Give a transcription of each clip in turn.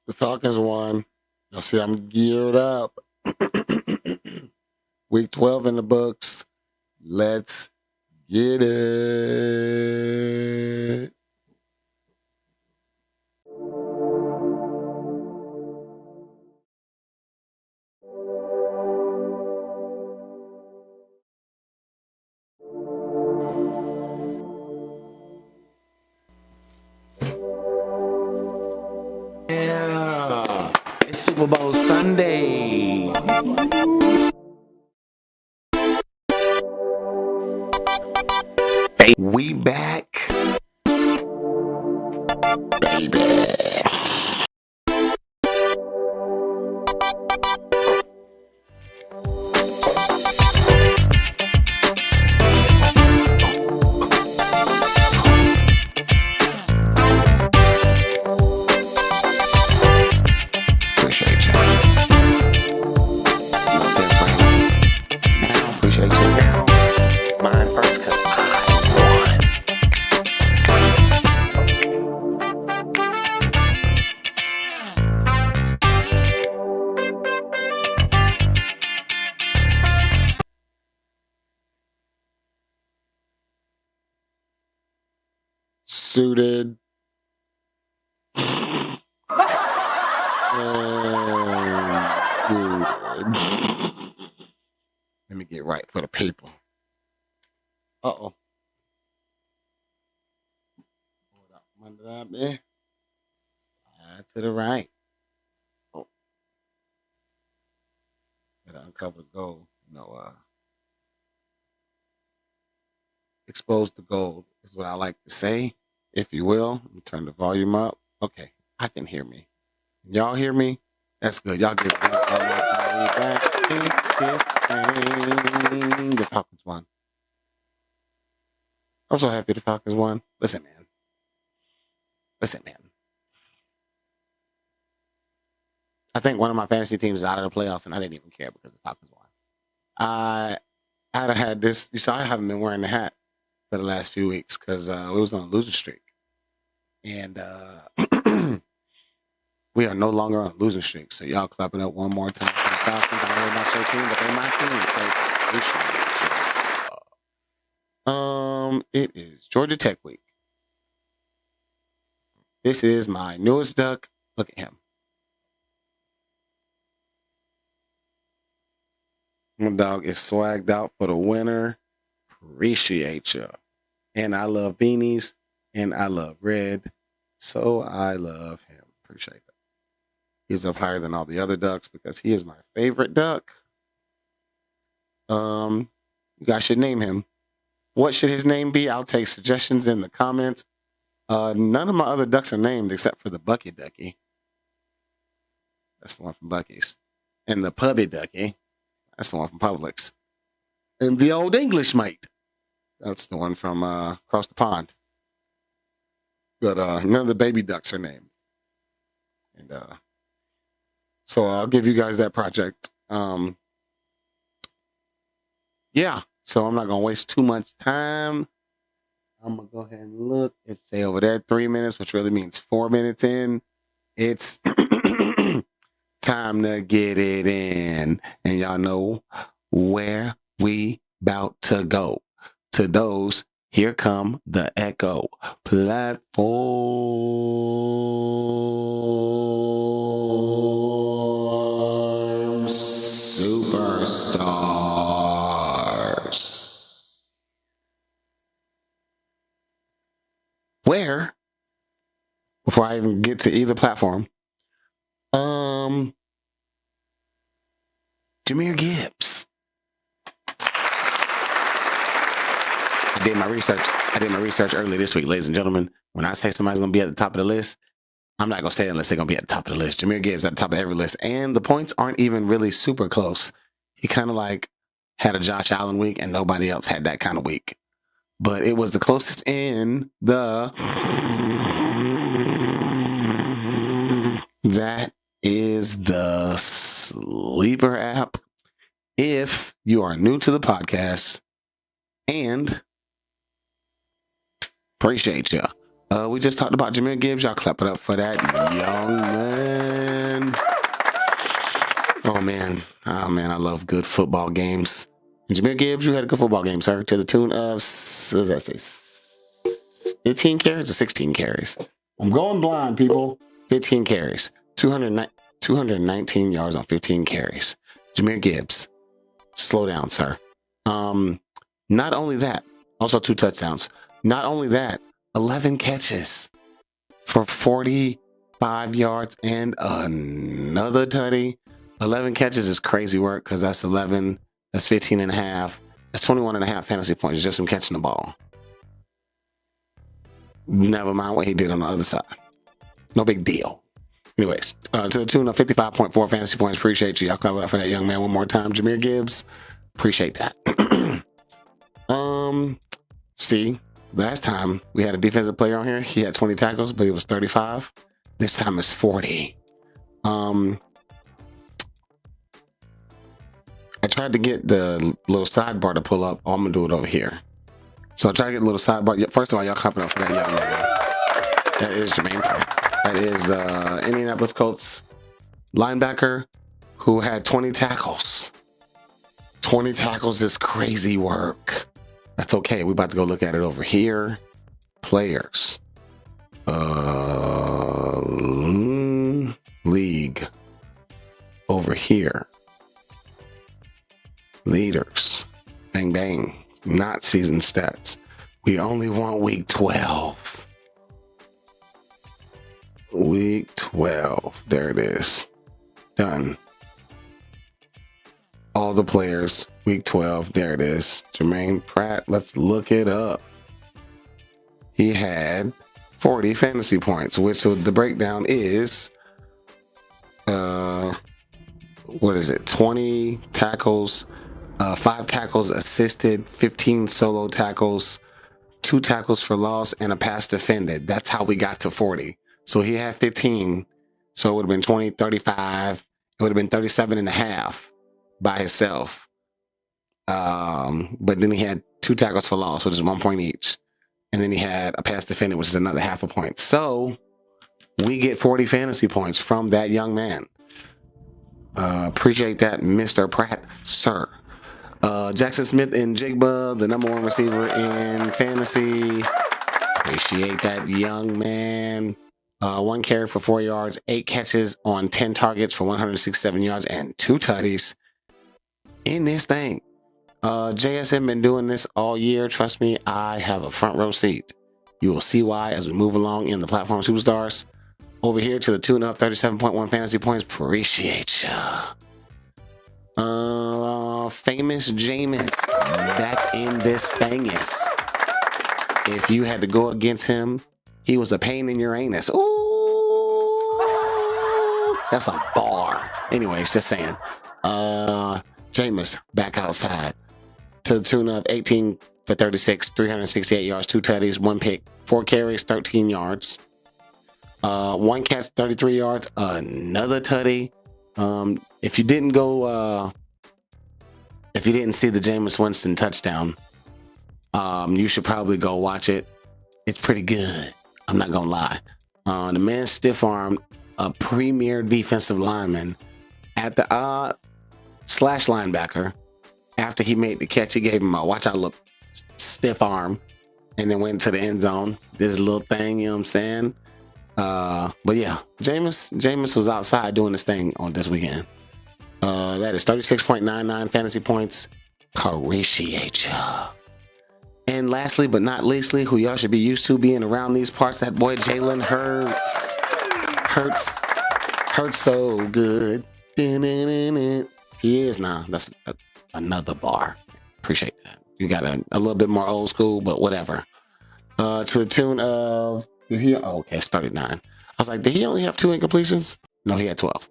The Falcons won. Y'all see, I'm geared up. Week 12 in the books. Let's get it. Yeah, it's Super Bowl Sunday. We back, baby. Appreciate you. Now, appreciate you now. Mine first, cause I won. Suited. And good. Let me get right for the people. Uh-oh. Hold up. Under that, man. To the right. Oh. Gotta uncover the gold. Expose the gold is what I like to say, if you will. Let me turn the volume up. Okay, I can hear me. Y'all hear me? That's good. Y'all give it up one more time. We back. The Falcons won. I'm so happy the Falcons won. Listen, man. I think one of my fantasy teams is out of the playoffs, and I didn't even care because the Falcons won. I'd have had this. You saw I haven't been wearing the hat for the last few weeks because we was on a losing streak. And we are no longer on a losing streak. So y'all clapping up one more time for the Falcons. I don't know about your team, but they're my team. So appreciate you. It is Georgia Tech week. This is my newest duck. Look at him. My dog is swagged out for the winner. Appreciate you. And I love beanies. And I love red. So I love him. Appreciate that. He's up higher than all the other ducks because he is my favorite duck. You guys should name him. What should his name be? I'll take suggestions in the comments. None of my other ducks are named except for the Bucky Ducky. That's the one from Bucky's. And the Pubby Ducky. That's the one from Publix. And the Old English Mate. That's the one from across the pond. But none of the baby ducks are named. And so I'll give you guys that project. Yeah. So I'm not going to waste too much time. I'm going to go ahead and look. It's say over there 3 minutes, which really means 4 minutes in. It's time to get it in. And y'all know where we about to go. To those, here come the Echo Platform Superstars. Where, before I even get to either platform, Jahmyr Gibbs. I did my research early this week, ladies and gentlemen. When I say somebody's going to be at the top of the list, I'm not going to say it unless they're going to be at the top of the list. Jahmyr Gibbs at the top of every list. And the points aren't even really super close. He kind of like had a Josh Allen week and nobody else had that kind of week. But it was the closest in the... That is the Sleeper app. If you are new to the podcast, and appreciate you. We just talked about Jahmyr Gibbs. Y'all clap it up for that young man. Oh man, I love good football games. Jameer Gibbs, you had a good football game, sir, to the tune of, what does that say, 15 carries or 16 carries? I'm going blind, people. 15 carries, 219 yards on 15 carries. Jameer Gibbs, slow down, sir. Not only that, also 2 touchdowns. Not only that, 11 catches for 45 yards and another tutty. 11 catches is crazy work because that's 11. That's 15 and a half. That's 21 and a half fantasy points just from catching the ball. Never mind what he did on the other side. No big deal. Anyways, to the tune of 55.4 fantasy points. Appreciate you. Y'all clap it up for that young man one more time. Jameer Gibbs. Appreciate that. See, last time we had a defensive player on here. He had 20 tackles, but it was 35. This time it's 40. I tried to get the little sidebar to pull up. Oh, I'm gonna do it over here. So I tried to get the little sidebar. First of all, y'all clapping up for that young man. That is Jermaine Pratt. That is the Indianapolis Colts linebacker who had 20 tackles. 20 tackles is crazy work. That's okay. We're about to go look at it over here. Players. League. Over here. Leaders. Bang, bang. Not season stats. We only want week 12. Week 12. There it is. Done. All the players. Week 12. There it is. Jermaine Pratt. Let's look it up. He had 40 fantasy points, which the breakdown is, what is it? 20 tackles, 5 tackles assisted, 15 solo tackles, 2 tackles for loss, and a pass defended. That's how we got to 40. So he had 15. So it would have been 20, 35. It would have been 37 and a half by himself. But then he had 2 tackles for loss, which is 1 point each. And then he had a pass defended, which is another half a point. So we get 40 fantasy points from that young man. Appreciate that, Mr. Pratt, sir. Jackson Smith and Jigba, the number 1 receiver in fantasy. Appreciate that young man. 1 carry for 4 yards, 8 catches on 10 targets for 167 yards and 2 tutties in this thing. JSM been doing this all year. Trust me, I have a front row seat. You will see why as we move along in the platform superstars. Over here to the tune of 37.1 fantasy points. Appreciate ya. Famous Jameis back in this thingus. If you had to go against him, he was a pain in your anus. Ooh, that's a bar. Anyways, just saying. Jameis back outside to the tune of 18 for 36, 368 yards, 2 tutties, 1 pick, 4 carries, 13 yards. 1 catch, 33 yards, another tutty. If you didn't see the Jameis Winston touchdown, you should probably go watch it. It's pretty good. I'm not gonna lie. The man stiff-armed a premier defensive lineman at the slash linebacker. After he made the catch, he gave him a watch out look, stiff arm, and then went to the end zone. Did his little thing, you know what I'm saying? But yeah, Jameis was outside doing his thing on this weekend. That is 36.99 fantasy points. Appreciate ya. And lastly, but not leastly, who y'all should be used to being around these parts, that boy Jalen Hurts. Hurts so good. He is now. That's another bar. Appreciate that. You got a little bit more old school, but whatever. To the tune of, started 9. I was like, did he only have 2 incompletions? No, he had 12.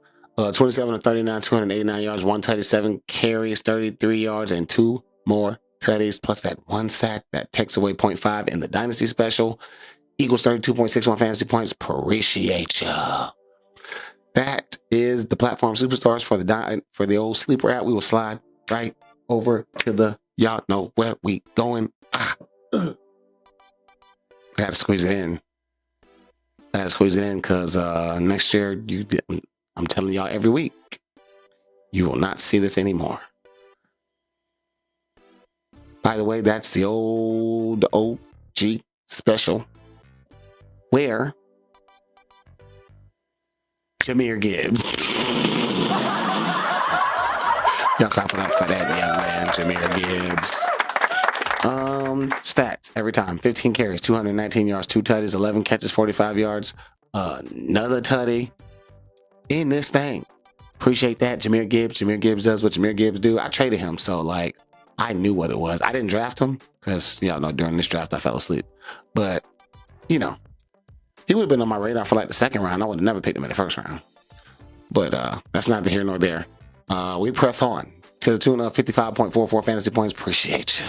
27 to 39, 289 yards, 1 tutty, 7 carries, 33 yards, and 2 more tutties, plus that 1 sack that takes away 0.5 in the Dynasty special, equals 32.61 fantasy points. Appreciate ya. That is the platform superstars for the old sleeper app. We will slide right over to the, y'all know where we going. Gotta squeeze it in. Because next year I'm telling y'all every week, you will not see this anymore. By the way, that's the old OG special where Jahmyr Gibbs. Y'all clap it up for that young man, Jahmyr Gibbs. Stats every time: 15 carries, 219 yards, 2 tutties, 11 catches, 45 yards. Another tutty in this thing. Appreciate that, Jahmyr Gibbs. Jahmyr Gibbs does what Jahmyr Gibbs do. I traded him, so like I knew what it was. I didn't draft him because y'all know during this draft I fell asleep. But you know, he would have been on my radar for like the second round. I would have never picked him in the first round. But that's neither here nor there. We press on to the tune of 55.44 fantasy points. Appreciate you.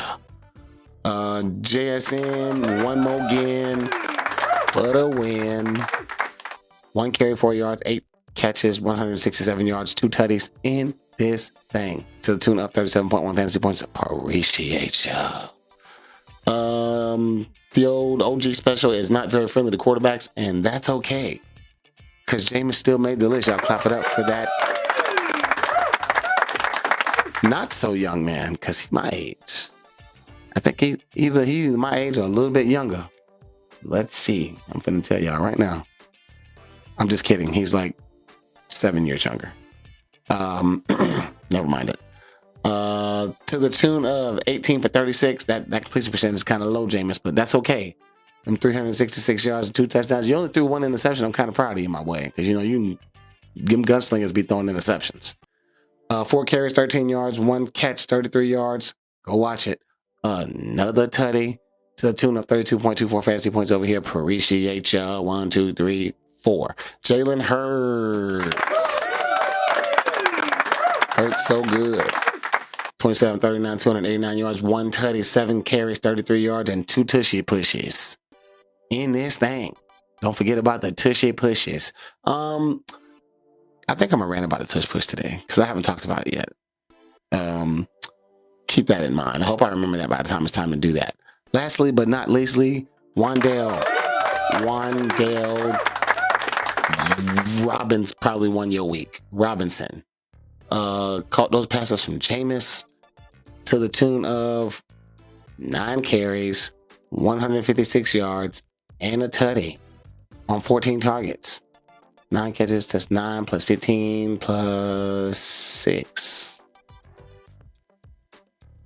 JSN, one more again for the win. 1 carry, 4 yards, 8 catches, 167 yards, 2 tutties in this thing to the tune of 37.1 fantasy points. Appreciate you. The old OG special is not very friendly to quarterbacks, and that's okay. Because Jameis still made the list. Y'all clap it up for that. Not so young man, because he's my age. I think he's my age or a little bit younger. Let's see. I'm finna tell y'all right now. I'm just kidding. He's like 7 years younger. Never mind it. To the tune of 18 for 36. That completion percentage is kind of low, Jameis, but that's okay. Them 366 yards and 2 touchdowns. You only threw 1 interception. I'm kind of proud of you, my boy, because you know them gunslingers be throwing interceptions. 4 carries, 13 yards, 1 catch, 33 yards. Go watch it. Another tutty to the tune of 32.24 fantasy points over here. Appreciate ya. 1, 2, 3, 4. Jalen Hurts. Hurts so good. 27, 39, 289 yards, 1 tutty, 7 carries, 33 yards, and 2 tushy pushes in this thing. Don't forget about the tushy pushes. I think I'm gonna rant about a tush push today because I haven't talked about it yet. Keep that in mind. I hope I remember that by the time it's time to do that. Lastly, but not leastly, Wan'Dale Robbins probably won your week. Robinson caught those passes from Jameis to the tune of 9 carries, 156 yards, and a tutty on 14 targets. 9 catches, that's 9 plus 15 plus 6.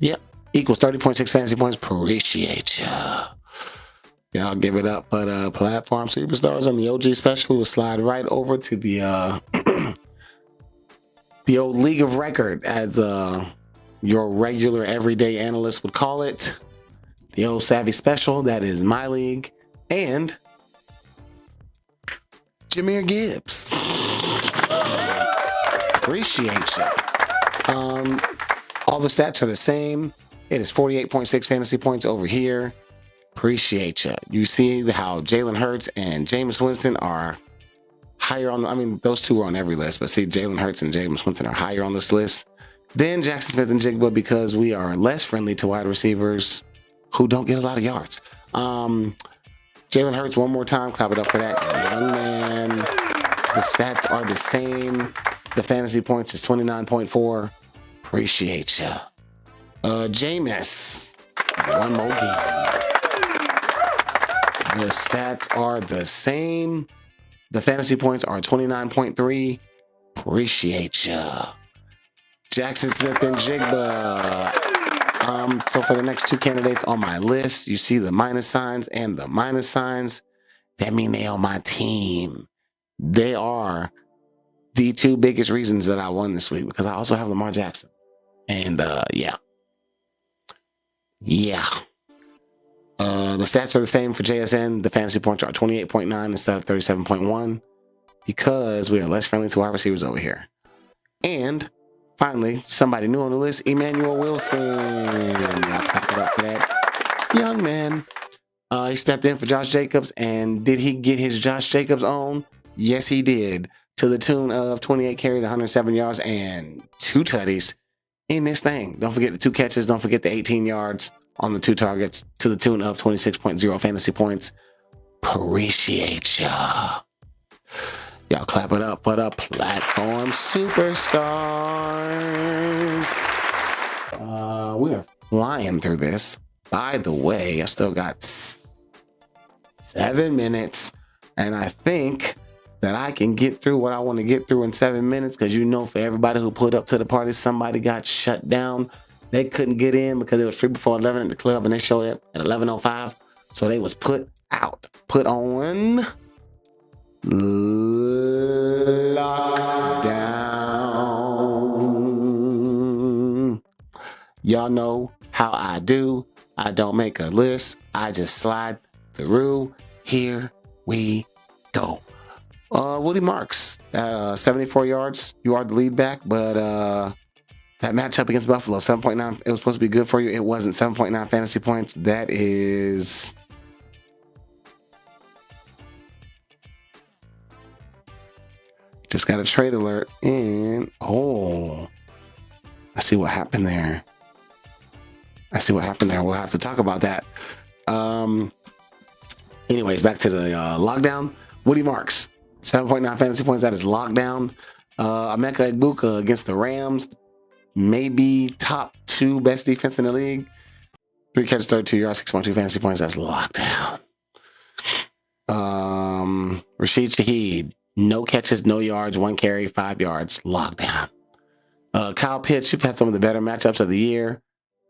Yep, equals 30.6 fantasy points. Appreciate ya. Y'all give it up for the platform superstars on the OG special. We'll slide right over to the the old league of record, as your regular everyday analyst would call it. The old savvy special, that is my league. And Jahmyr Gibbs. Appreciate you. All the stats are the same. It is 48.6 fantasy points over here. Appreciate you. You see how Jalen Hurts and Jameis Winston are higher on the, I mean, those two are on every list, but see, Jalen Hurts and Jameis Winston are higher on this list than Jackson Smith and Jigba because we are less friendly to wide receivers who don't get a lot of yards. Jalen Hurts, one more time, clap it up for that young man. The stats are the same. The fantasy points is 29.4. Appreciate you. Jameis, one more game. The stats are the same. The fantasy points are 29.3. Appreciate ya. Jackson Smith and Jigba. So for the next 2 candidates on my list, you see the minus signs and the minus signs. That mean they on my team. They are the 2 biggest reasons that I won this week because I also have Lamar Jackson. And yeah. The stats are the same for JSN. The fantasy points are 28.9 instead of 37.1 because we are less friendly to wide receivers over here. And finally, somebody new on the list, Emmanuel Wilson. I'll clap it up for that young man. He stepped in for Josh Jacobs, and did he get his Josh Jacobs on? Yes, he did. To the tune of 28 carries, 107 yards, and 2 tutties in this thing. Don't forget the 2 catches. Don't forget the 18 yards on the 2 targets to the tune of 26.0 fantasy points. Appreciate ya. Y'all clap it up for the platform superstars. We are flying through this. By the way, I still got 7 minutes, and I think that I can get through what I want to get through in 7 minutes, because you know, for everybody who pulled up to the party, somebody got shut down. They couldn't get in because it was free before 11 at the club, and they showed up at 11:05, so they was put out, put on lockdown. Y'all know how I do. I don't make a list. I just slide through. Here we go. Woody Marks at 74 yards. You are the lead back, but that matchup against Buffalo, 7.9. It was supposed to be good for you. It wasn't. 7.9 fantasy points. That is... Just got a trade alert, and I see what happened there. We'll have to talk about that. Anyways, back to the lockdown. Woody Marks, 7.9 fantasy points. That is lockdown. Emeka Egbuka against the Rams, maybe top 2 best defense in the league. 3 catches, 32 yards, 6.2 fantasy points. That's lockdown. Rashid Shaheed, no catches, no yards, 1 carry, 5 yards, lockdown. Kyle Pitts, you've had some of the better matchups of the year.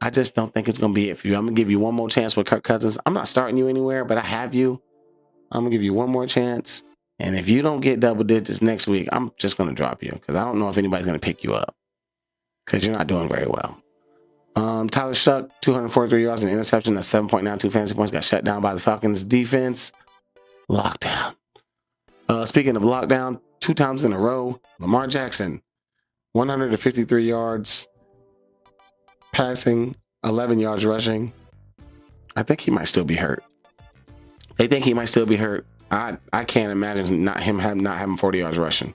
I just don't think it's going to be it for you. I'm going to give you one more chance with Kirk Cousins. I'm not starting you anywhere, but I have you. I'm going to give you one more chance. And if you don't get double digits next week, I'm just going to drop you, because I don't know if anybody's going to pick you up, because you're not doing very well. Tyler Shuck, 243 yards and interception. That's 7.92 fantasy points. Got shut down by the Falcons defense. Lockdown. Speaking of lockdown, 2 times in a row, Lamar Jackson, 153 yards passing, 11 yards rushing. I think he might still be hurt. They think he might still be hurt. I can't imagine not having 40 yards rushing.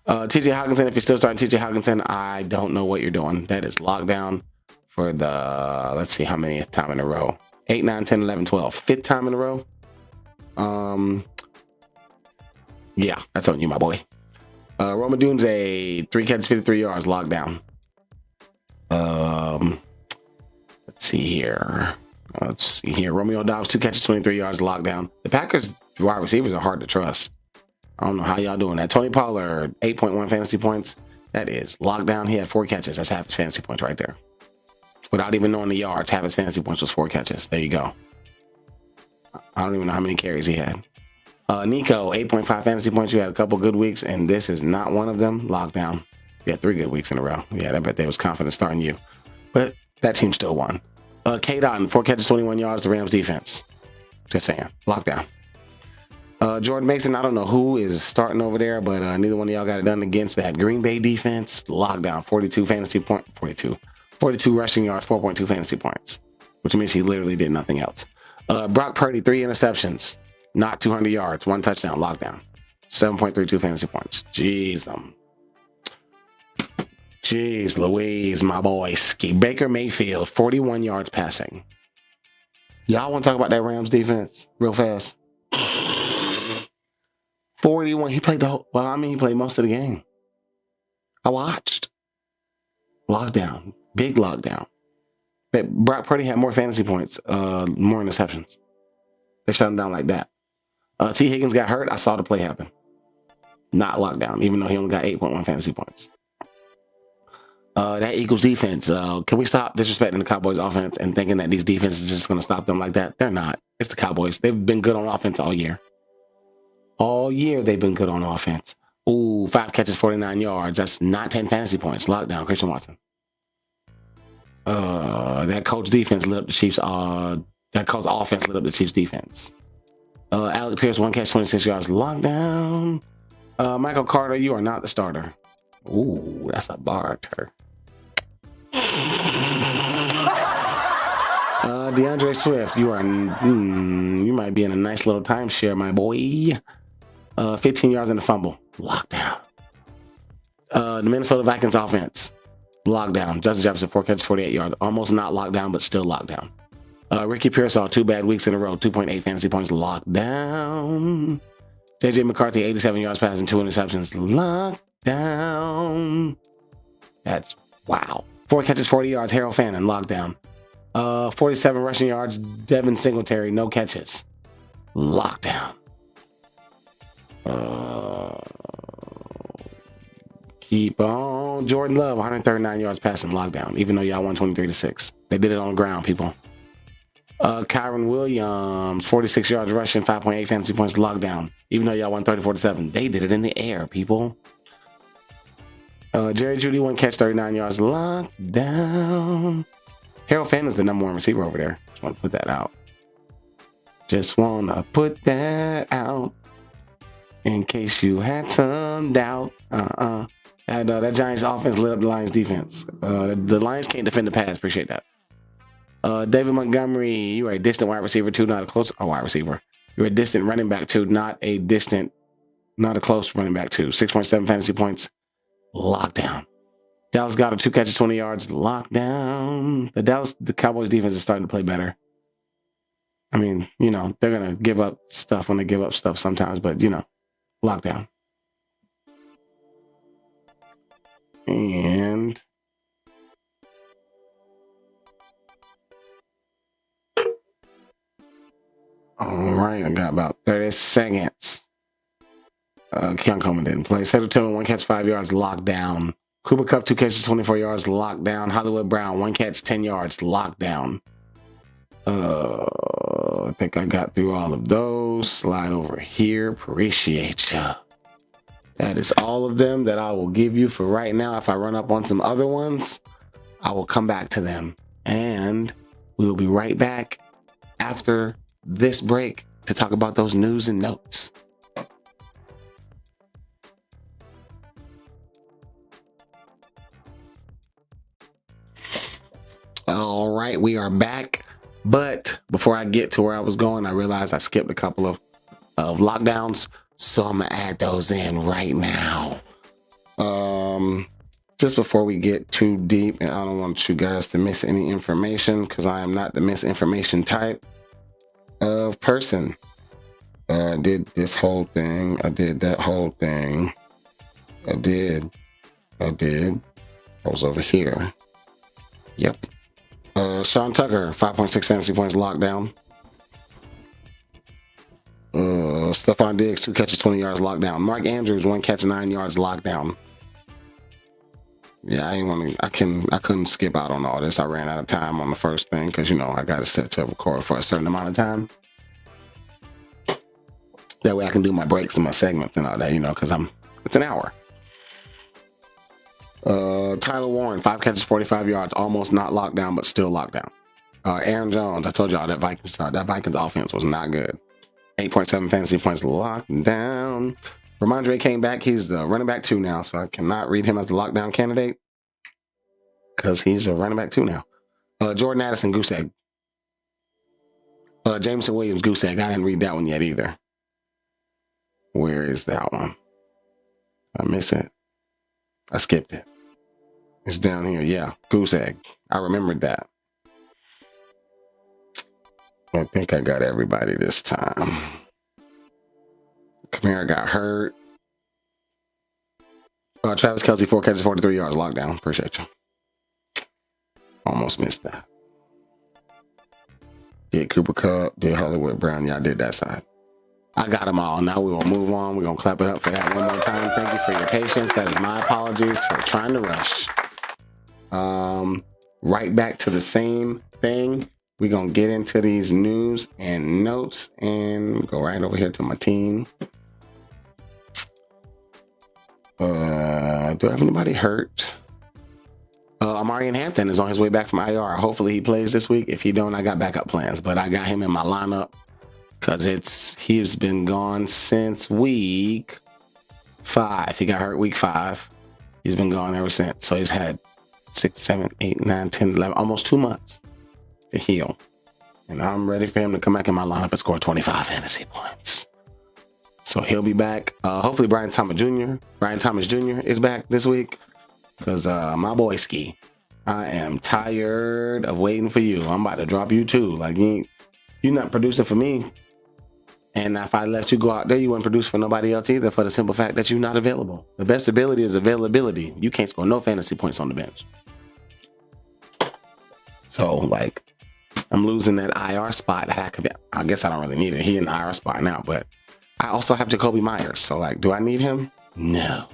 TJ Hockenson, if you're still starting TJ Hockenson, I don't know what you're doing. That is lockdown for the, let's see how many time in a row. 8, 9, 10, 11, 12. 5th time in a row. Yeah, that's on you, my boy. Roma Dunze, 3 catches, 53 yards, lockdown. Let's see here. Romeo Dobbs, 2 catches, 23 yards, lockdown. The Packers wide receivers are hard to trust. I don't know how y'all doing that. Tony Pollard, 8.1 fantasy points. That is lockdown. He had 4 catches. That's half his fantasy points right there. Without even knowing the yards, half his fantasy points was 4 catches. There you go. I don't even know how many carries he had. Nico, 8.5 fantasy points. You had a couple good weeks, and this is not one of them. Lockdown. You had 3 good weeks in a row. Yeah, I bet they was confident starting you. But that team still won. K. Dotton, 4 catches, 21 yards. The Rams defense. Just saying. Lockdown. Jordan Mason, I don't know who is starting over there, but neither one of y'all got it done against that Green Bay defense. Lockdown. 42 rushing yards, 4.2 fantasy points, which means he literally did nothing else. Brock Purdy, 3 interceptions, not 200 yards, 1 touchdown, lockdown. 7.32 fantasy points. Jeez Louise, my boy. Baker Mayfield, 41 yards passing. Y'all want to talk about that Rams defense real fast? 41. He played he played most of the game. I watched. Lockdown. Big lockdown. But Brock Purdy had more fantasy points, more interceptions. They shut him down like that. T. Higgins got hurt. I saw the play happen. Not lockdown, even though he only got 8.1 fantasy points. That Eagles defense, can we stop disrespecting the Cowboys offense and thinking that these defenses are just going to stop them like that? They're not. It's the Cowboys. They've been good on offense all year. All year they've been good on offense. Ooh, 5 catches, 49 yards. That's not 10 fantasy points. Lockdown, Christian Watson. That coach defense lit up the Chiefs. That coach offense lit up the Chiefs defense. Alec Pierce, 1 catch, 26 yards. Lockdown. Michael Carter, you are not the starter. Ooh, that's a barter. DeAndre Swift, you might be in a nice little timeshare, my boy. 15 yards in the fumble. Lockdown. The Minnesota Vikings offense. Lockdown. Justin Jefferson, 4 catches, 48 yards. Almost not lockdown, but still lockdown. Ricky Pearsall, 2 bad weeks in a row. 2.8 fantasy points. Lockdown. JJ McCarthy, 87 yards passing, 2 interceptions. Lockdown. That's wow. 4 catches, 40 yards. Harold Fannin, lockdown. 47 rushing yards. Devin Singletary, no catches. Lockdown. Keep on. Jordan Love, 139 yards passing, lockdown. Even though y'all won 23-6. They did it on the ground, people. Kyron Williams, 46 yards rushing, 5.8 fantasy points, lockdown. Even though y'all won 34-7. They did it in the air, people. Jerry Jeudy, 1 catch, 39 yards, lockdown. Harold Fannin's the number 1 receiver over there. Just want to put that out. Just want to put that out in case you had some doubt. And that Giants offense lit up the Lions defense. The Lions can't defend the pass. Appreciate that. David Montgomery, you are a distant wide receiver too, not a close wide receiver. You're a distant running back too, not a close running back too. 6.7 fantasy points, lockdown. Dallas got 2 catches, 20 yards, lockdown. The Cowboys defense is starting to play better. I mean, they're gonna give up stuff when they give up stuff sometimes, but lockdown. And all right, I got about 30 seconds. Keon Coleman didn't play. Cedric Tillman, 1 catch, 5 yards, lockdown. Cooper Kupp, 2 catches, 24 yards, lockdown. Hollywood Brown, 1 catch, 10 yards, lockdown. I think I got through all of those. Slide over here. Appreciate ya. That is all of them that I will give you for right now. If I run up on some other ones, I will come back to them. And we will be right back after this break to talk about those news and notes. All right, we are back. But before I get to where I was going, I realized I skipped a couple of lockdowns. So I'm going to add those in right now. Just before we get too deep, and I don't want you guys to miss any information because I am not the misinformation type of person. I did this whole thing. I did that whole thing. I did. I was over here. Yep. Sean Tucker, 5.6 fantasy points, lockdown. Stephon Diggs, 2 catches, 20 yards, lockdown. Mark Andrews, 1 catch, 9 yards, lockdown. Yeah, I couldn't skip out on all this. I ran out of time on the first thing because I got it set to record for a certain amount of time. That way I can do my breaks and my segments and all that, because it's an hour. Tyler Warren, 5 catches, 45 yards, almost not locked down, but still locked down. Aaron Jones, I told y'all that Vikings offense was not good. 8.7 fantasy points, locked down. Ramondre came back. He's the running back 2 now, so I cannot read him as a lockdown candidate because he's a running back 2 now. Jordan Addison, goose egg. Jameson Williams, goose egg. I didn't read that one yet either. Where is that one? I miss it. I skipped it. It's down here. Yeah, goose egg. I remembered that. I think I got everybody this time. Kamara got hurt. Travis Kelce, 4 catches, 43 yards, lockdown. Appreciate you. Almost missed that. Did Cooper Kupp, did Hollywood Brown. Yeah, I did that side. I got them all. Now we will move on. We're going to clap it up for that one more time. Thank you for your patience. That is my apologies for trying to rush. Right back to the same thing. We're going to get into these news and notes and go right over here to my team. Do I have anybody hurt? Amarian Hampton is on his way back from IR. Hopefully he plays this week. If he don't, I got backup plans, but I got him in my lineup because he's been gone since week 5. He got hurt week 5. He's been gone ever since. So he's had 6, 7, 8, 9, 10, 11, almost 2 months to heal. And I'm ready for him to come back in my lineup and score 25 fantasy points. So he'll be back. Hopefully Brian Thomas Jr. is back this week. Because my boy Ski, I am tired of waiting for you. I'm about to drop you too. Like you're not producing for me. And if I let you go out there, you wouldn't produce for nobody else either, for the simple fact that you're not available. The best ability is availability. You can't score no fantasy points on the bench. So, like, I'm losing that IR spot. I guess I don't really need it. He in the IR spot now, but I also have Jacoby Myers. So, like, do I need him? No.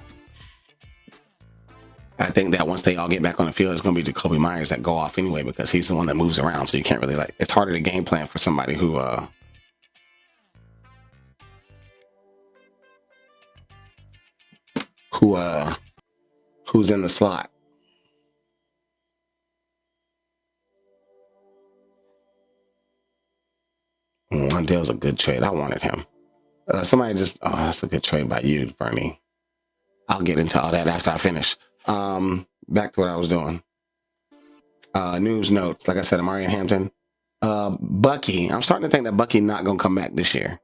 I think that once they all get back on the field, it's going to be Jacoby Myers that go off anyway, because he's the one that moves around. So you can't really, like, it's harder to game plan for somebody who's in the slot. Wandale's a good trade. I wanted him. That's a good trade by you, Bernie. I'll get into all that after I finish. Back to what I was doing. News notes. Like I said, Amari Hampton. Bucky. I'm starting to think that Bucky not going to come back this year.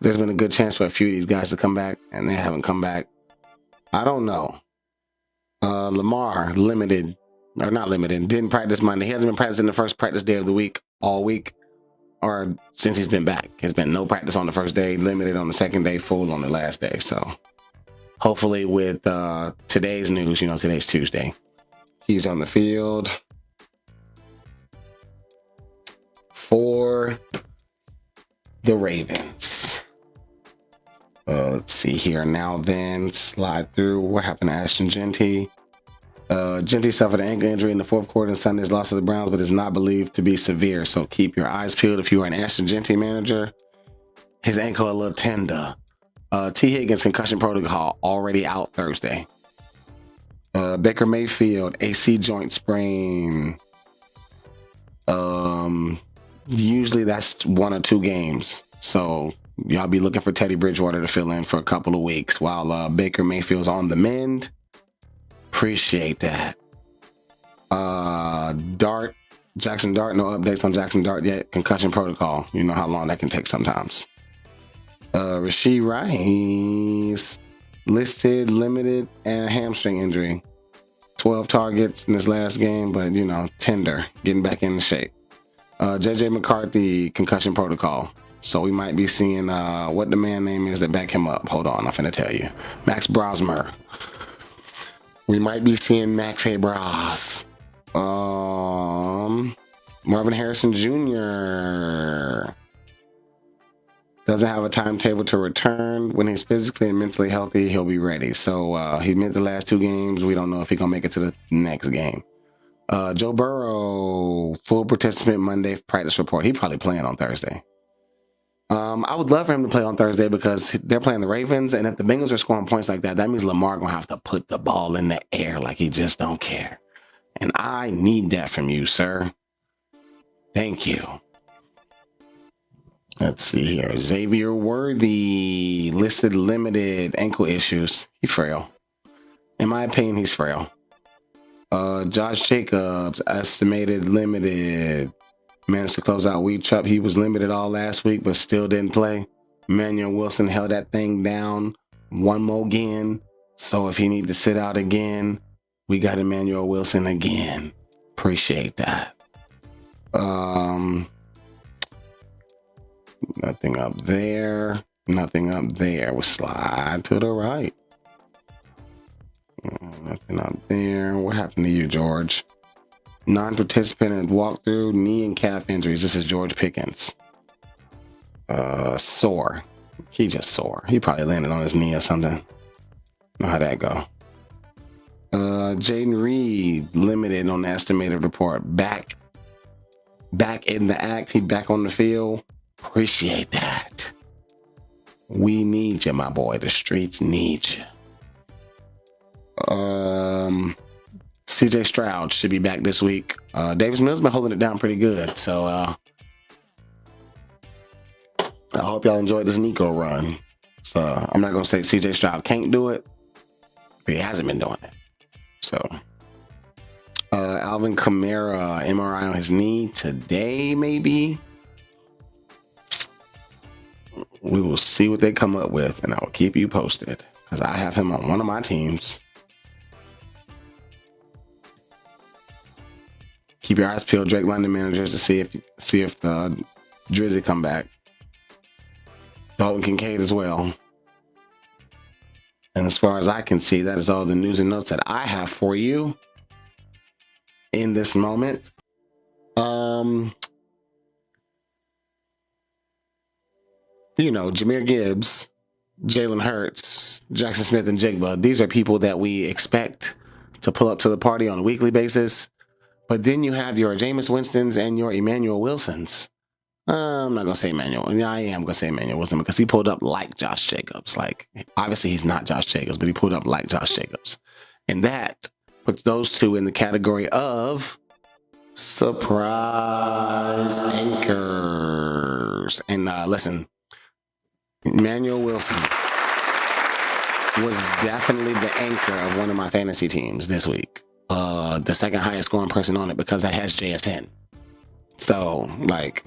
There's been a good chance for a few of these guys to come back, and they haven't come back. I don't know. Lamar, limited, or not limited, didn't practice Monday. He hasn't been practicing the first practice day of the week, all week, or since he's been back. There's been no practice on the first day, limited on the second day, full on the last day. So hopefully with today's news, today's Tuesday, he's on the field for the Ravens. Let's see here. Now then, slide through. What happened to Ashton Jeanty? Jeanty suffered an ankle injury in the fourth quarter in Sunday's loss to the Browns, but is not believed to be severe. So keep your eyes peeled if you are an Ashton Jeanty manager. His ankle a little tender. T. Higgins concussion protocol already out Thursday. Baker Mayfield AC joint sprain. Usually that's 1 or 2 games. So y'all be looking for Teddy Bridgewater to fill in for a couple of weeks while Baker Mayfield's on the mend. Appreciate that. Jackson Dart, no updates on Jackson Dart yet. Concussion protocol. You know how long that can take sometimes. Rashee Rice, listed, limited, and hamstring injury. 12 targets in his last game, but, tender, getting back into shape. JJ McCarthy, concussion protocol. So we might be seeing what the man name is that back him up. Hold on, I'm finna tell you. Max Brosmer. We might be seeing Max Habras. Marvin Harrison Jr. doesn't have a timetable to return. When he's physically and mentally healthy, he'll be ready. So he missed the last 2 games. We don't know if he's gonna make it to the next game. Joe Burrow, full participant Monday practice report. He probably playing on Thursday. I would love for him to play on Thursday because they're playing the Ravens, and if the Bengals are scoring points like that, that means Lamar gonna have to put the ball in the air like he just don't care. And I need that from you, sir. Thank you. Let's see here. Xavier Worthy, listed limited, ankle issues. He's frail. In my opinion, he's frail. Josh Jacobs, estimated limited. Managed to close out week chop. He was limited all last week, but still didn't play. Emmanuel Wilson held that thing down one more again. So if he need to sit out again, we got Emmanuel Wilson again. Appreciate that. Nothing up there. Nothing up there. We'll slide to the right. Nothing up there. What happened to you, George? Non-participant in walkthrough, knee and calf injuries. This is George Pickens. Sore. He just sore. He probably landed on his knee or something. Know how that go. Jaden Reed, limited on the estimated report. Back in the act. He back on the field. Appreciate that. We need you, my boy. The streets need you. CJ Stroud should be back this week. Davis Mills been holding it down pretty good. So I hope y'all enjoyed this Nico run. So I'm not going to say CJ Stroud can't do it, but he hasn't been doing it. So Alvin Kamara, MRI on his knee today, maybe. We will see what they come up with, and I will keep you posted because I have him on one of my teams. Keep your eyes peeled, Drake London managers, to see if the Drizzy come back. Dalton Kincaid as well. And as far as I can see, that is all the news and notes that I have for you in this moment. Jahmyr Gibbs, Jalen Hurts, Jackson Smith, and Jigba. These are people that we expect to pull up to the party on a weekly basis. But then you have your Jameis Winstons and your Emmanuel Wilsons. I'm not going to say Emmanuel. Yeah, I am going to say Emmanuel Wilson because he pulled up like Josh Jacobs. Like, obviously, he's not Josh Jacobs, but he pulled up like Josh Jacobs. And that puts those two in the category of surprise anchors. And listen, Emmanuel Wilson was definitely the anchor of one of my fantasy teams this week. The second highest scoring person on it because that has JSN. So, like,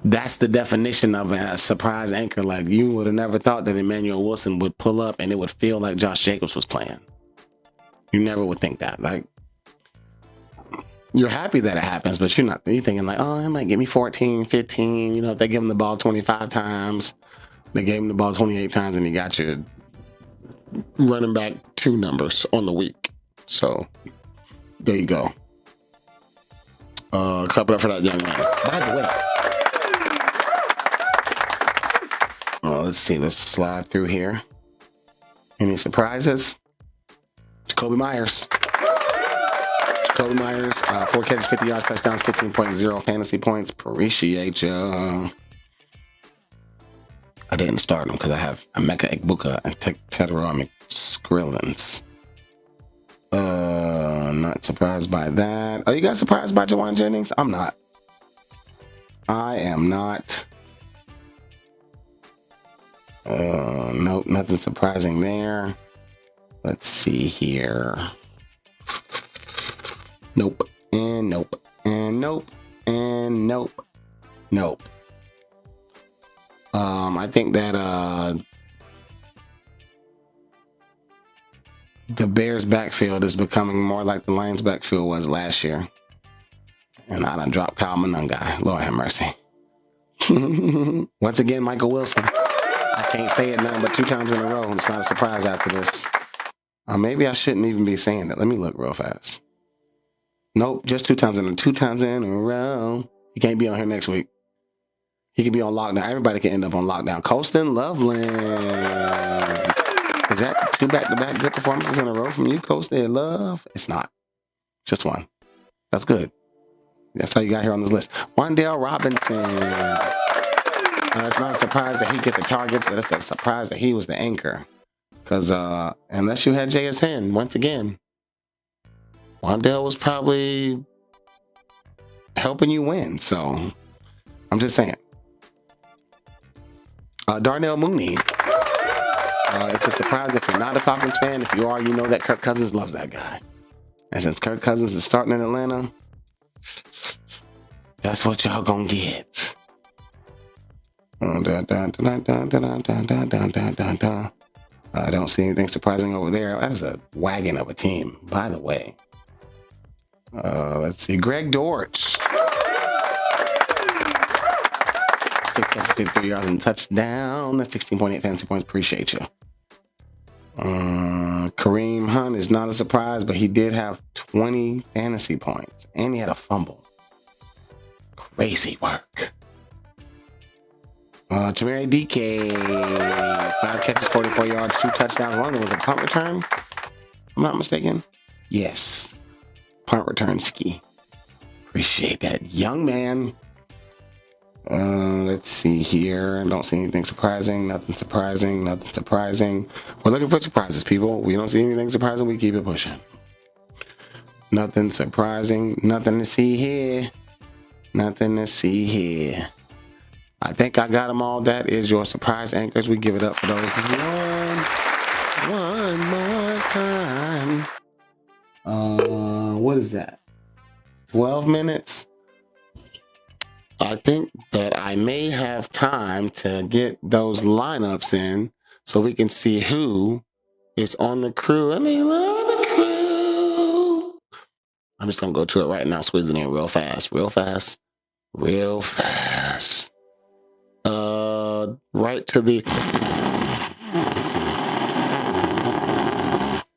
that's the definition of a surprise anchor. Like, you would have never thought that Emmanuel Wilson would pull up and it would feel like Josh Jacobs was playing. You never would think that. Like, you're happy that it happens, but you're thinking like, oh, it might give me 14, 15. If they give him the ball 25 times, they gave him the ball 28 times, and he got you running back 2 numbers on the week. So, there you go. Clap it up for that young man. By the way, let's see. Let's slide through here. Any surprises? Jakobi Meyers. 4 catches, 50 yards, touchdowns, 15.0 fantasy points. Appreciate you. I didn't start him because I have Emeka Egbuka and Tedros McSkrillins. Not surprised by that. Are you guys surprised by Jawan Jennings? I'm not. I am not. Nope, nothing surprising there. Let's see here. Nope, and nope, and nope, and nope, nope. I think that the Bears' backfield is becoming more like the Lions' backfield was last year. And I done dropped Kyle Monangai. Lord have mercy. Once again, Michael Wilson. I can't say it now, but 2 times in a row. It's not a surprise after this. Maybe I shouldn't even be saying it. Let me look real fast. Nope, just 2 times in a row. He can't be on here next week. He can be on lockdown. Everybody can end up on lockdown. Colston Loveland. Is that 2 back-to-back good performances in a row from you, Colston Love? It's not. Just 1. That's good. That's how you got here on this list. Wan'Dale Robinson. It's not a surprise that he get the targets, but it's a surprise that he was the anchor. Because unless you had JSN, once again, Wan'Dale was probably helping you win. So, I'm just saying. Darnell Mooney. It's a surprise if you're not a Falcons fan. If you are, you know that Kirk Cousins loves that guy. And since Kirk Cousins is starting in Atlanta, that's what y'all gonna get. I don't see anything surprising over there. That is a wagon of a team, by the way. Let's see. Greg Dortch. 6 catches, 53 yards and touchdown. That's 16.8 fantasy points. Appreciate you. Kareem Hunt is not a surprise, but he did have 20 fantasy points. And he had a fumble. Crazy work. Tamari DK. 5 catches, 44 yards, 2 touchdowns. One of them was a punt return. I'm not mistaken. Yes. Punt return ski. Appreciate that. Young man. Let's see here. Don't see anything surprising. Nothing surprising. Nothing surprising. We're looking for surprises, people. We don't see anything surprising. We keep it pushing. Nothing surprising. Nothing to see here. Nothing to see here. I think I got them all. That is your surprise anchors. We give it up for those. One more time. What is that? 12 minutes. I think that I may have time to get those lineups in so we can see who is on the crew. I mean, on the crew. I'm just going to go to it right now, squeeze it in real fast. Right to the...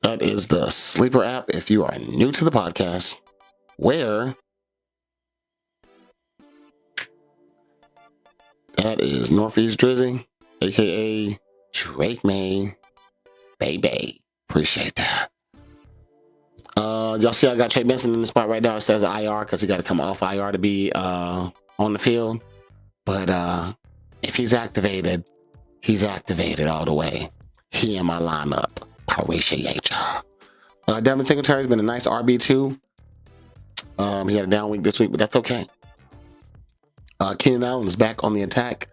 That is the Sleeper app if you are new to the podcast, where that is Northeast Drizzy, aka Drake May, baby. Appreciate that. Y'all see I got Trey Benson in the spot right now. It says IR because he got to come off IR to be on the field. But if he's activated all the way. He in my lineup. Appreciate y'all. Devin Singletary's been a nice RB2. He had a down week this week, but that's okay. Keenan Allen is back on the attack.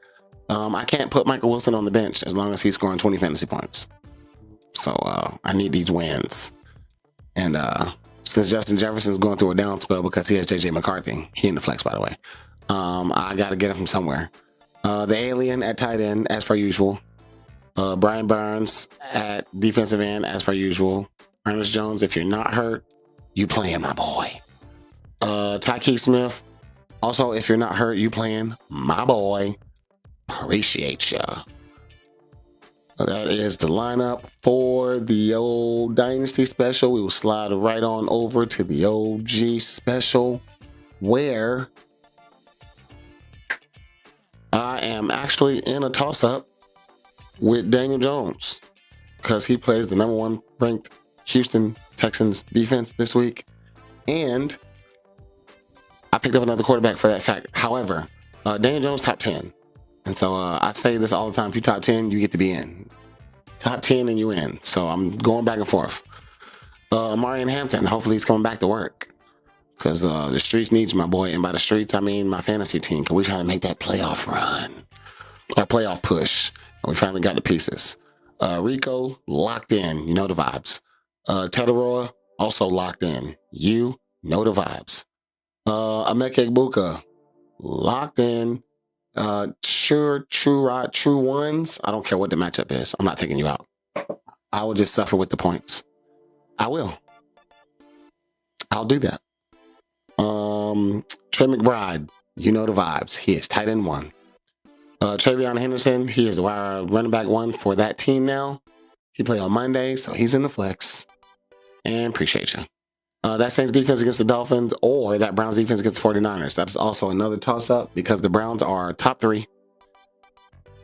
I can't put Michael Wilson on the bench as long as he's scoring 20 fantasy points. So I need these wins. And since Justin Jefferson's going through a down spell because he has JJ McCarthy, he in the flex, by the way, I got to get him from somewhere. The alien at tight end, as per usual. Brian Burns at defensive end, as per usual. Ernest Jones, if you're not hurt, you playing, my boy. Tyke Smith, also, if you're not hurt, you playing, my boy. Appreciate ya. That is the lineup for the old Dynasty special. We will slide right on over to the OG special, where I am actually in a toss-up with Daniel Jones because he plays the #1 ranked Houston Texans defense this week. And I picked up another quarterback for that fact. However, Daniel Jones top 10. And so I say this all the time. If you top 10, you get to be in. Top 10 and you in. So I'm going back and forth. Marion Hampton, hopefully he's coming back to work. Because the streets needs my boy. And by the streets, I mean my fantasy team. Because we trying to make that playoff run. Or playoff push. And we finally got the pieces. Rico, locked in. You know the vibes. Teteroa, also locked in. You know the vibes. Emeka Egbuka, locked in. True ones. I don't care what the matchup is. I'm not taking you out. I will just suffer with the points. I will. I'll do that. Trey McBride, you know the vibes. He is tight end 1. Travion Henderson, he is the running back 1 for that team now. He played on Monday, so he's in the flex. And appreciate you. That Saints defense against the Dolphins or that Browns defense against the 49ers. That's also another toss-up because the Browns are top 3.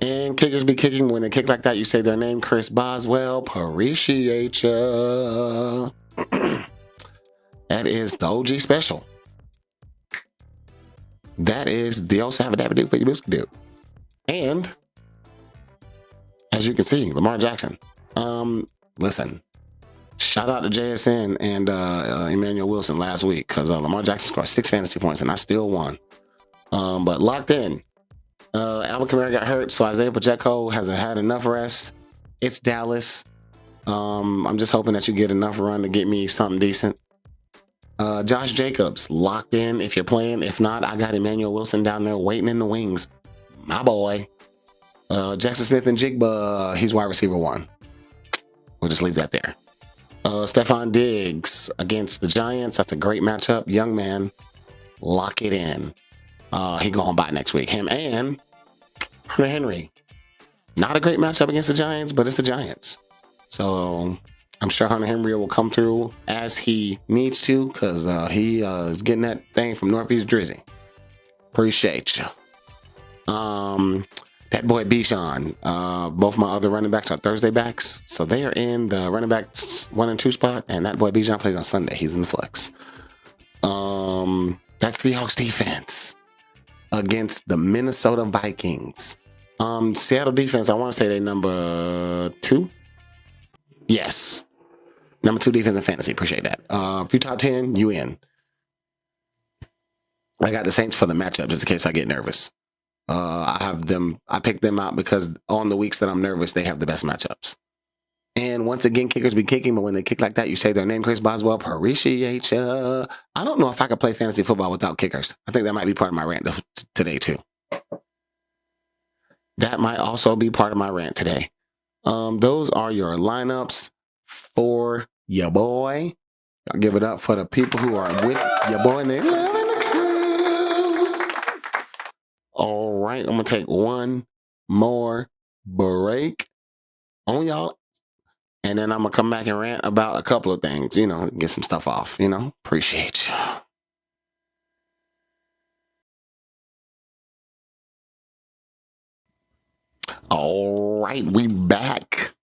And kickers be kicking. When they kick like that, you say their name, Chris Boswell. Appreciate ya. That is the OG special. That is the old Savage Dabba for your Booski Dude. And as you can see, Lamar Jackson. Listen. Shout out to JSN and Emmanuel Wilson last week because Lamar Jackson scored 6 fantasy points and I still won. But locked in. Alvin Kamara got hurt, so Isaiah Pacheco hasn't had enough rest. It's Dallas. I'm just hoping that you get enough run to get me something decent. Josh Jacobs, locked in if you're playing. If not, I got Emmanuel Wilson down there waiting in the wings. My boy. Jackson Smith and Jigba, he's wide receiver 1. We'll just leave that there. Stephon Diggs against the Giants. That's a great matchup. Young man, lock it in. He going by next week. Him and Hunter Henry. Not a great matchup against the Giants, but it's the Giants. So I'm sure Hunter Henry will come through as he needs to because he is getting that thing from Northeast Drizzy. Appreciate you. That boy Bijan, both my other running backs are Thursday backs. So they are in the running backs 1 and 2 spot. And that boy Bijan plays on Sunday. He's in the flex. That's Seahawks defense against the Minnesota Vikings. Seattle defense, I want to say they number 2. Yes. Number 2 defense in fantasy. Appreciate that. If you top 10, you in. I got the Saints for the matchup just in case I get nervous. I picked them out because on the weeks that I'm nervous, they have the best matchups. And once again, kickers be kicking, but when they kick like that, you say their name, Chris Boswell. Appreciate ya. I don't know if I could play fantasy football without kickers. I think that might be part of my rant today too. That might also be part of my rant today. Those are your lineups for your boy. I'll give it up for the people who are with your boy and they loving the crew. All right, I'm gonna take one more break on y'all. And then I'm going to come back and rant about a couple of things, get some stuff off, Appreciate you. All right, we back.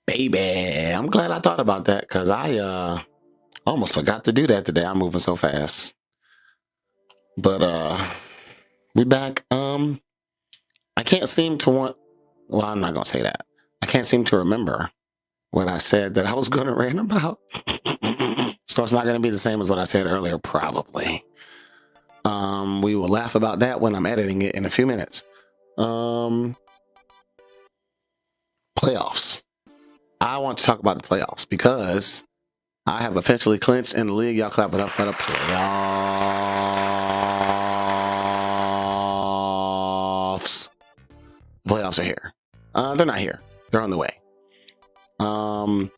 Baby, I'm glad I thought about that because I almost forgot to do that today. I'm moving so fast. But we back. I can't seem to I'm not going to say that. I can't seem to remember what I said that I was going to rant about. So it's not going to be the same as what I said earlier, probably. We will laugh about that when I'm editing it in a few minutes. Playoffs. I want to talk about the playoffs because I have officially clinched in the league. Y'all clap it up for the playoffs. Playoffs are here. They're not here. They're on the way. I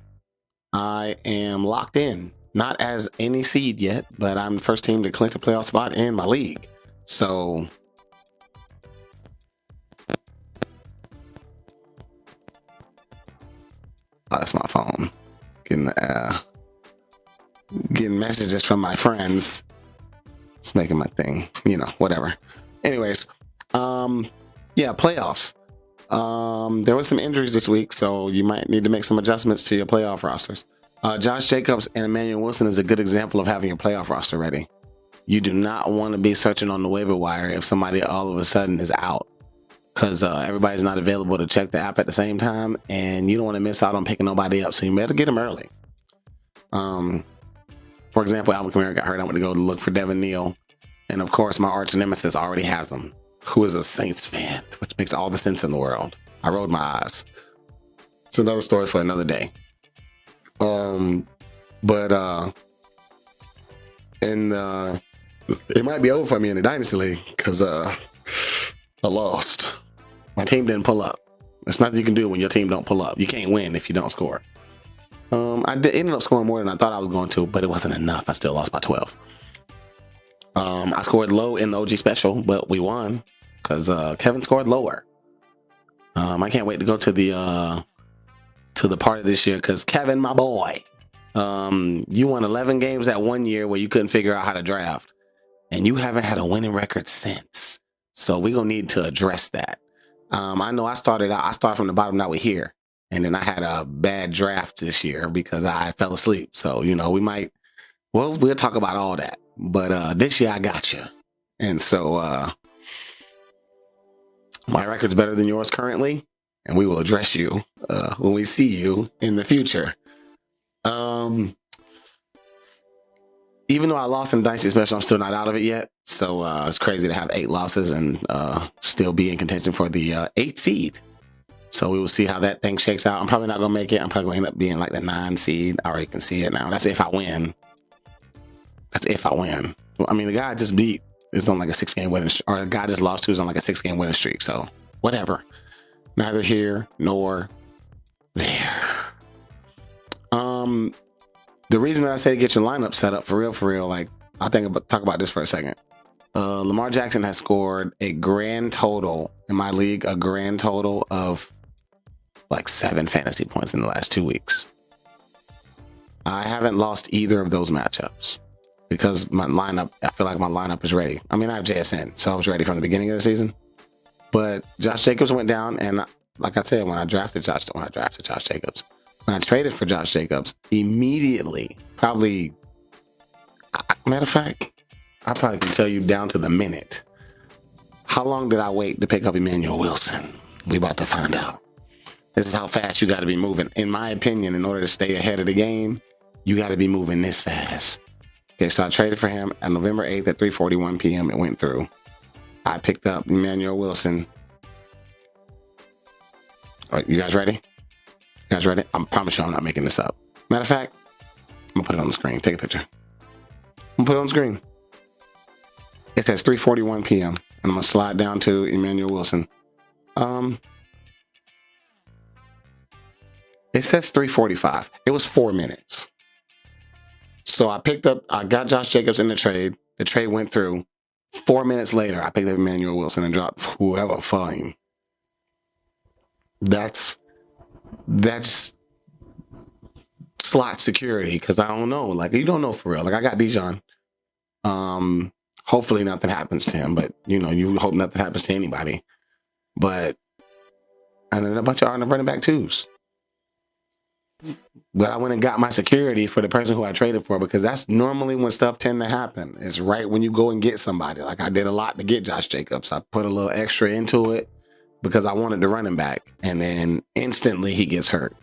am locked in. Not as any seed yet, but I'm the first team to clinch a playoff spot in my league. So that's my phone. Getting messages from my friends. It's making my thing, whatever. Anyways, yeah, playoffs. There was some injuries this week, so you might need to make some adjustments to your playoff rosters. Josh Jacobs and Emmanuel Wilson is a good example of having your playoff roster ready. You do not want to be searching on the waiver wire if somebody all of a sudden is out, because everybody's not available to check the app at the same time, and you don't want to miss out on picking nobody up, so you better get them early. For example, Alvin Kamara got hurt. I went to go look for Devin Neal, and of course, my arch nemesis already has him, who is a Saints fan, which makes all the sense in the world. I rolled my eyes. It's another story for another day. It might be over for me in the Dynasty League because I lost. My team didn't pull up. There's nothing you can do when your team don't pull up. You can't win if you don't score. I ended up scoring more than I thought I was going to, but it wasn't enough. I still lost by 12. I scored low in the OG special, but we won because Kevin scored lower. I can't wait to go to the party this year because Kevin, my boy, you won 11 games that one year where you couldn't figure out how to draft, and you haven't had a winning record since. So we're gonna need to address that. I know I started from the bottom. Now we're here, and then I had a bad draft this year because I fell asleep. So we'll talk about all that. But this year I got you, and so my record's better than yours currently, and we will address you when we see you in the future. Even though I lost in Dynasty Special, I'm still not out of it yet. So it's crazy to have 8 losses and still be in contention for the 8th seed. So we will see how that thing shakes out. I'm probably not going to make it. I'm probably going to end up being like the 9 seed. I already can see it now. That's if I win. I mean, the guy I just beat is on like a 6-game winning streak, or the guy I just lost to is on like a 6-game winning streak. So whatever. Neither here nor there. The reason that I say get your lineup set up for real, like talk about this for a second. Lamar Jackson has scored a grand total in my league, of like 7 fantasy points in the last 2 weeks. I haven't lost either of those matchups because I feel like my lineup is ready. I mean, I have JSN, so I was ready from the beginning of the season. But Josh Jacobs went down, and like I said, when I drafted Josh Jacobs, when I traded for Josh Jacobs, immediately, matter of fact, I probably can tell you down to the minute. How long did I wait to pick up Emmanuel Wilson? We about to find out. This is how fast you got to be moving. In my opinion, in order to stay ahead of the game, you got to be moving this fast. Okay, so I traded for him on November 8th at 3:41 p.m. It went through. I picked up Emmanuel Wilson. All right, you guys ready? I promise you I'm not making this up. Matter of fact, I'm going to put it on the screen. Take a picture. I'm going to put it on the screen. It says 3:41 p.m. And I'm going to slide down to Emmanuel Wilson. It says 3:45. It was 4 minutes. So I got Josh Jacobs in the trade. The trade went through. 4 minutes later, I picked up Emmanuel Wilson and dropped whoever for him. That's slot security, because I don't know. Like, you don't know for real. Like, I got Bijan. Hopefully nothing happens to him, but you hope nothing happens to anybody. But and then a bunch of running back twos. But I went and got my security for the person who I traded for, because that's normally when stuff tend to happen. It's right when you go and get somebody. Like, I did a lot to get Josh Jacobs. I put a little extra into it because I wanted the running back, and then instantly he gets hurt.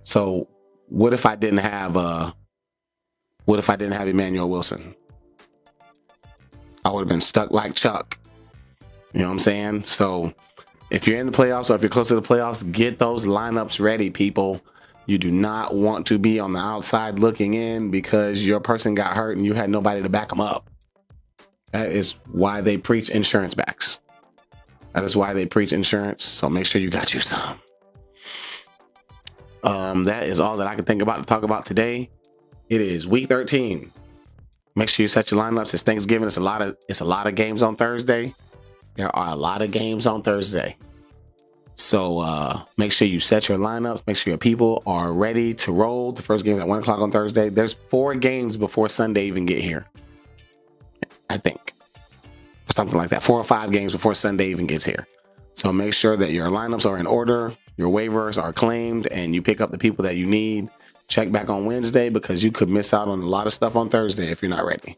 So what if I didn't have Emmanuel Wilson? I would have been stuck like Chuck. You know what I'm saying? So if you're in the playoffs, or if you're close to the playoffs, get those lineups ready, people. You do not want to be on the outside looking in because your person got hurt and you had nobody to back them up. That is why they preach insurance backs. That is why they preach insurance. So make sure you got you some. That is all that I can think about to talk about today. It is week 13. Make sure you set your lineups. It's Thanksgiving. It's a lot of games on Thursday. There are a lot of games on Thursday. So make sure you set your lineups. Make sure your people are ready to roll. The first game is at 1 o'clock on Thursday. There's 4 games before Sunday even get here, I think. Or something like that. 4 or 5 games before Sunday even gets here. So make sure that your lineups are in order. Your waivers are claimed. And you pick up the people that you need. Check back on Wednesday, because you could miss out on a lot of stuff on Thursday if you're not ready.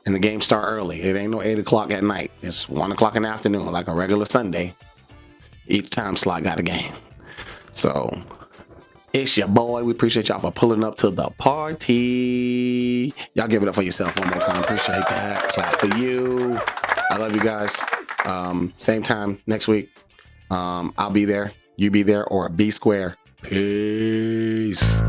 And the games start early. It ain't no 8 o'clock at night. It's 1 o'clock in the afternoon, like a regular Sunday. Each time slot got a game. So it's your boy. We appreciate y'all for pulling up to the party. Y'all give it up for yourself one more time. Appreciate that. Clap for you. I love you guys. Same time next week. I'll be there. You be there, or be square. Peace.